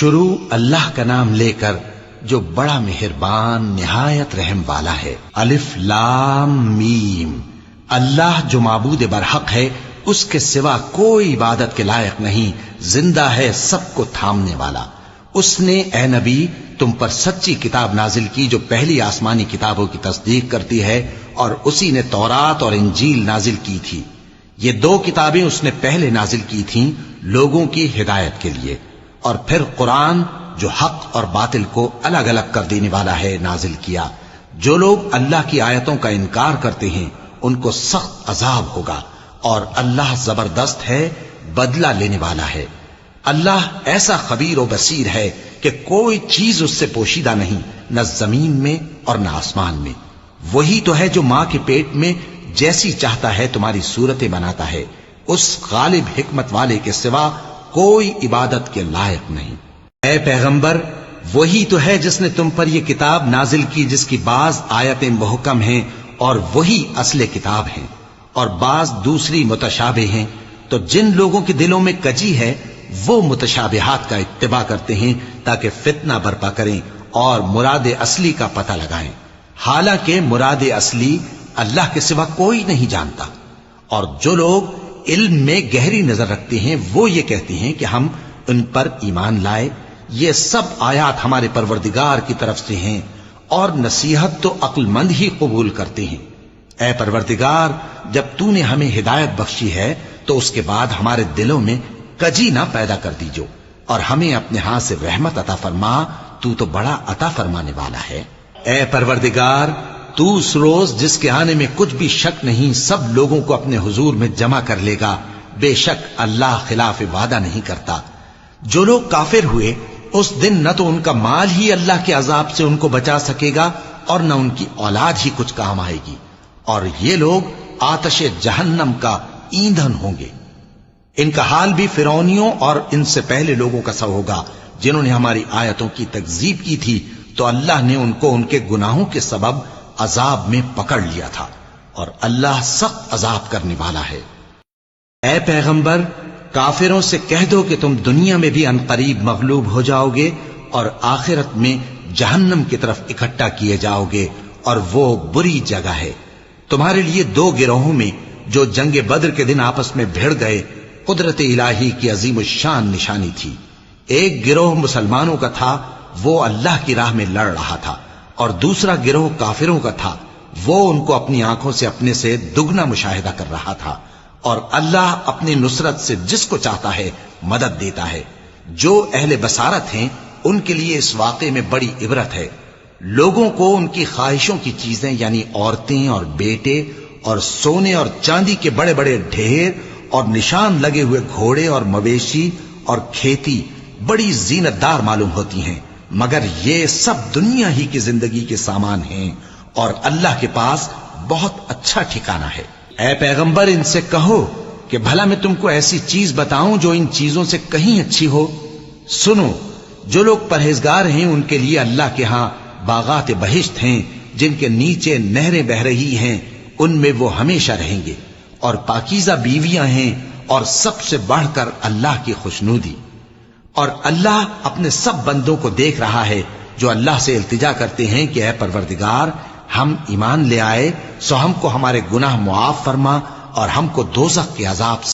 شروع اللہ کا نام لے کر جو بڑا مہربان نہایت رحم والا ہے۔ الف لام میم۔ اللہ جو معبود برحق ہے، اس کے سوا کوئی عبادت کے لائق نہیں، زندہ ہے، سب کو تھامنے والا۔ اس نے اے نبی تم پر سچی کتاب نازل کی جو پہلی آسمانی کتابوں کی تصدیق کرتی ہے، اور اسی نے تورات اور انجیل نازل کی تھی۔ یہ دو کتابیں اس نے پہلے نازل کی تھیں لوگوں کی ہدایت کے لیے، اور پھر قرآن جو حق اور باطل کو الگ الگ کر دینے والا ہے نازل کیا۔ جو لوگ اللہ کی آیتوں کا انکار کرتے ہیں ان کو سخت عذاب ہوگا، اور اللہ زبردست ہے، بدلہ لینے والا ہے۔ اللہ ایسا خبیر و بصیر ہے کہ کوئی چیز اس سے پوشیدہ نہیں، نہ زمین میں اور نہ آسمان میں۔ وہی تو ہے جو ماں کے پیٹ میں جیسی چاہتا ہے تمہاری صورتیں بناتا ہے، اس غالب حکمت والے کے سوا کوئی عبادت کے لائق نہیں۔ اے پیغمبر، وہی تو ہے جس نے تم پر یہ کتاب نازل کی جس کی بعض آیتیں محکم ہیں اور وہی اصل کتاب ہیں، اور بعض دوسری متشابہ ہیں۔ تو جن لوگوں کے دلوں میں کجی ہے وہ متشابہات کا اتباع کرتے ہیں تاکہ فتنہ برپا کریں اور مراد اصلی کا پتہ لگائیں، حالانکہ مراد اصلی اللہ کے سوا کوئی نہیں جانتا۔ اور جو لوگ علم میں گہری نظر رکھتے ہیں وہ یہ کہتے ہیں کہ ہم ان پر ایمان لائے، یہ سب آیات ہمارے پروردگار کی طرف سے ہیں، اور نصیحت تو عقل مند ہی قبول کرتے ہیں۔ اے پروردگار، جب تو نے ہمیں ہدایت بخشی ہے تو اس کے بعد ہمارے دلوں میں کجی نہ پیدا کر دیجو، اور ہمیں اپنے ہاتھ سے رحمت عطا فرما، تو بڑا عطا فرمانے والا ہے۔ اے پروردگار، تو اس روز جس کے آنے میں کچھ بھی شک نہیں سب لوگوں کو اپنے حضور میں جمع کر لے گا، بے شک اللہ خلاف وعدہ نہیں کرتا۔ جو لوگ کافر ہوئے اس دن نہ تو ان کا مال ہی اللہ کے عذاب سے ان کو بچا سکے گا اور نہ ان کی اولاد ہی کچھ کام آئے گی، اور یہ لوگ آتش جہنم کا ایندھن ہوں گے۔ ان کا حال بھی فرعونیوں اور ان سے پہلے لوگوں کا سا ہوگا جنہوں نے ہماری آیتوں کی تکذیب کی تھی، تو اللہ نے ان کو ان کے گناہوں کے سبب عذاب میں پکڑ لیا تھا، اور اللہ سخت عذاب کرنے والا ہے۔ اے پیغمبر، کافروں سے کہہ دو کہ تم دنیا میں بھی عنقریب مغلوب ہو جاؤ گے اور آخرت میں جہنم کی طرف اکٹھا کیے جاؤ گے، اور وہ بری جگہ ہے۔ تمہارے لیے دو گروہوں میں جو جنگ بدر کے دن آپس میں بھڑ گئے قدرت الہی کی عظیم الشان نشانی تھی۔ ایک گروہ مسلمانوں کا تھا، وہ اللہ کی راہ میں لڑ رہا تھا، اور دوسرا گروہ کافروں کا تھا، وہ ان کو اپنی آنکھوں سے اپنے سے دگنا مشاہدہ کر رہا تھا۔ اور اللہ اپنی نصرت سے جس کو چاہتا ہے مدد دیتا ہے۔ جو اہل بصارت ہیں ان کے لیے اس واقعے میں بڑی عبرت ہے۔ لوگوں کو ان کی خواہشوں کی چیزیں یعنی عورتیں اور بیٹے اور سونے اور چاندی کے بڑے بڑے ڈھیر اور نشان لگے ہوئے گھوڑے اور مویشی اور کھیتی بڑی زینت دار معلوم ہوتی ہیں، مگر یہ سب دنیا ہی کی زندگی کے سامان ہیں، اور اللہ کے پاس بہت اچھا ٹھکانہ ہے۔ اے پیغمبر، ان سے کہو کہ بھلا میں تم کو ایسی چیز بتاؤں جو ان چیزوں سے کہیں اچھی ہو؟ سنو، جو لوگ پرہیزگار ہیں ان کے لیے اللہ کے ہاں باغات بہشت ہیں جن کے نیچے نہریں بہ رہی ہیں، ان میں وہ ہمیشہ رہیں گے، اور پاکیزہ بیویاں ہیں، اور سب سے بڑھ کر اللہ کی خوشنودی۔ اور اللہ اپنے سب بندوں کو دیکھ رہا ہے جو اللہ سے التجا کرتے ہیں کہ اے پروردگار، ہم ایمان لے آئے سو ہم کو ہمارے گناہ معاف فرما اور ہم کو دوزخ کے عذاب سے